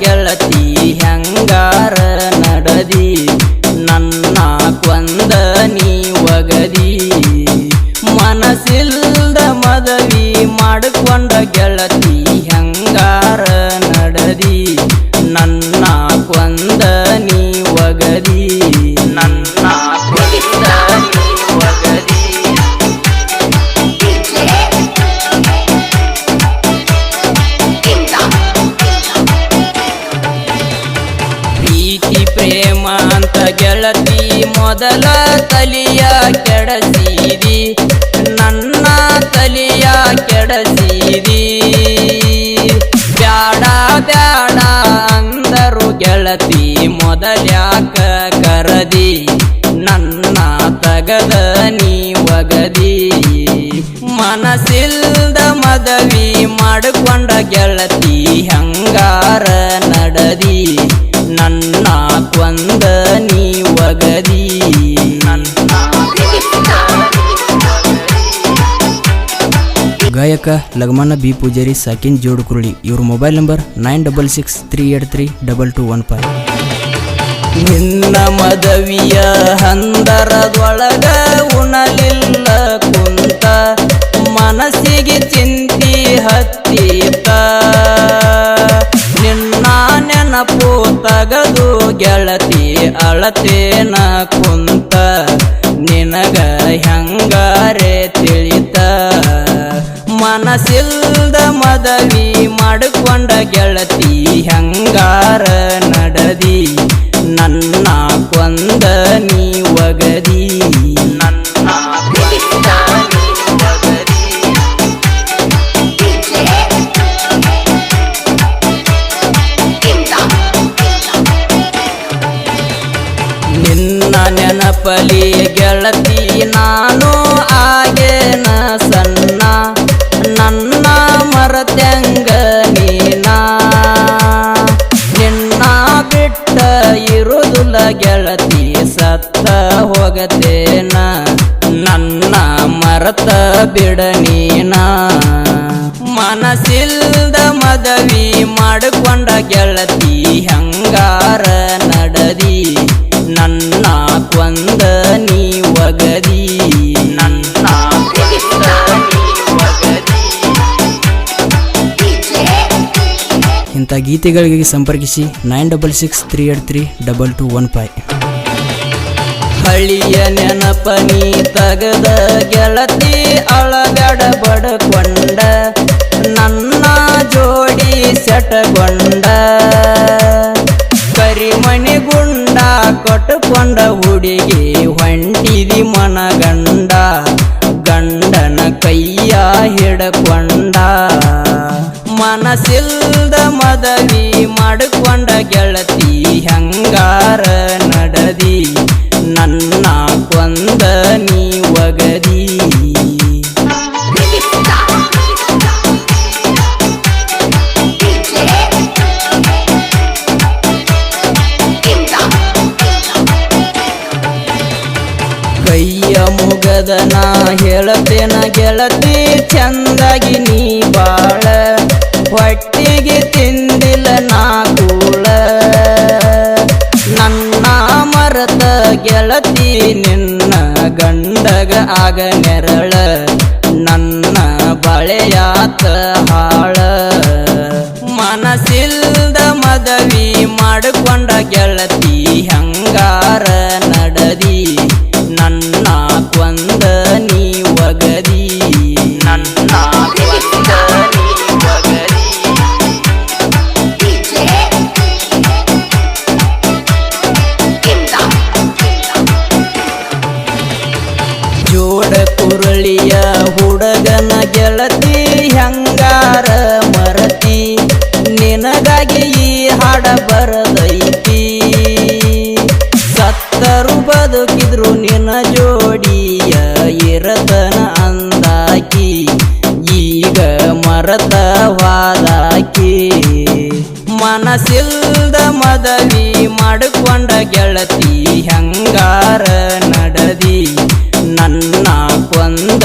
ಗೆಳತಿ ಹೆಂಗಾರ ನಡದಿ ನನ್ನ ಕೊಂದ ನೀ ಒಗದಿ ಮನಸ್ಸಿಲ್ದ ಮದವಿ ಮಾಡಿಕೊಂಡ ಗೆಳತಿ ಹೆಂಗಾರ ನಡದಿ ನನ್ನ ಕೊಂದ ನೀ ಒಗದಿ ನನ್ನ ಕೊಂದ ನೀ ಒಗದಿ ಪ್ರೀತಿ ಪ್ರೇಮ ಅಂತ ಗೆಳತಿ ಮೊದಲ ತಲಿಯ ಕೆಡಸಿದಿ ನನ್ನ ತಲಿಯ ಕೆಡಸಿದಿ ಬ್ಯಾಡ ಬ್ಯಾಡ ಅಂದರು ಗೆಳತಿ ಮೊದಲ್ಯಾಕ ಕರದಿ ನನ್ನ ತಗದ ನೀ ಒಗದಿ ಮನಸ್ಸಿಲ್ದ ಮದವಿ ಮಾಡಿಕೊಂಡ ಗೆಳತಿ ಹೆಂಗಾರ ನಡದಿ ನನ್ನ ಕೊಂದ ನೀ ಒಗದಿ ಗಾಯಕ ಲಗಮನ ಬಿ ಪೂಜಾರಿ ಸಾಕಿನ್ ಜೋಡು ಕುರುಳಿ ಇವ್ರ ಮೊಬೈಲ್ ನಂಬರ್ 96638335. ನಿನ್ನ ಮದವಿಯ ಹಂದರದೊಳಗ ಉಣಲಿಲ್ಲ ಕುಂತ ಮನಸ್ಸಿಗೆ ಚಿಂತಿ ಹತ್ತಿತ ನಿನ್ನ ನೆನಪು ತಗದು ಗೆಳತಿ ಅಳತೇನ ಕುಂತ ನಿನಗ ಹೆಂಗಾರೆ ತಿಳಿತ ಮನಸ್ಸಿಲ್ದ ಮದವಿ ಮಾಡಿಕೊಂಡ ಗೆಳತಿ ಹೆಂಗಾರ ನಡದಿ ನನ್ನ ಕೊಂದ ನೀ ಒಗದಿ ನನ್ನ ಕೊಂದ ನೀ ಒಗದಿ ನಿನ್ನ ನೆನಪಲಿ ಗೆಳತಿ ನಾನು ಆಗೇನ ಸಣ್ಣ ನನ್ನ ಮರತ್ಯಂಗ ನೀನ ನಿನ್ನ ಬಿಟ್ಟ ಇರುವುದಿಲ್ಲ ಗೆಳತಿ ಸತ್ತ ಹೋಗತೇನ ನನ್ನ ಮರತ ಬಿಡ ನೀನ ಮನಸ್ಸಿಲ್ದ ಮದವಿ ಮಾಡಿಕೊಂಡ ಗೆಳತಿ ಹೆಂಗಾರ ನಡದಿ ನನ್ನ ಕೊಂದ ನೀ ಒಗದಿ ನನ್ನ ಕೊಂದ ನೀ ಒಗದಿ ಇಂಥ ಗೀತೆಗಳಿಗೆ ಸಂಪರ್ಕಿಸಿ 9663832215. ಹಳಿಯ ನೆನಪನಿ ತಗದ ಗೆಳತಿ ಅಳಗಡ ಬಡಕೊಂಡ ನನ್ನ ಜೋಡಿ ಸೆಟಗೊಂಡ ಕರಿಮಣಿ ಗುಂಡ ಕೊಟ್ಟುಕೊಂಡ ಹುಡುಗಿ ಹೊಂಟಿದಿ ಮನಗಂಡ ಗಂಡನ ಕೈಯ ಹಿಡಕೊಂಡ ಮನಸ್ಸಿಲ್ದ ಮದವಿ ಮಾಡಿಕೊಂಡ ಗೆಳತಿ ಹೆಂಗಾರ ನಡದಿ ನನ್ನ ಕೊಂದ ನೀ ಒಗದಿ ಕೈಯ ಮುಗದ ನಾ ಹೇಳತೇನ ಗೆಳತಿ ಚಂದಾಗಿ ನೀ ಬಾಳ ಹೊಟ್ಟಿಗೆ ತಿಂದಿಲ್ಲ ನಾ ಕೂಳ ನನ್ನ ಮರತ ಗೆಳತಿ ನಿನ್ನ ಗಂಡಗ ಆಗ ನೆರಳ ನನ್ನ ಬಳೆಯಾತ ಹಾಳ ಮನಸ್ಸಿಲ್ದ ಮದವಿ ಮಾಡಿಕೊಂಡ ಗೆಳತಿ ಹೆಂಗಾರ ನಡದಿ ನನ್ನ ಕೊಂದ ನೀ ಒಗದಿ ನನ್ನ ಕೊಂದ ನೀ ಒಗದಿ ಜೋಡ ಕುರಳಿಯ ಹುಡುಗನ ಗೆಳತಿ ಹೆಂಗಾರ ಮರತಿ ನಿನಗಾಗಿ ಈ ಹಾಡ ಬರದೈತಿ ಸತ್ತರು ಬದುಕಿದ್ರು ನಿನ್ನ ಜೋಡಿಯ ಇರತನ ಅಂದಾಕಿ ಈಗ ಮರತವಾದಾಕಿ ಮನಸ್ಸಿಲ್ದ ಮದವಿ ಮಾಡಿಕೊಂಡ ಗೆಳತಿ ಹೆಂಗಾರ ನಡದಿ ನನ್ನ ಕೊಂದ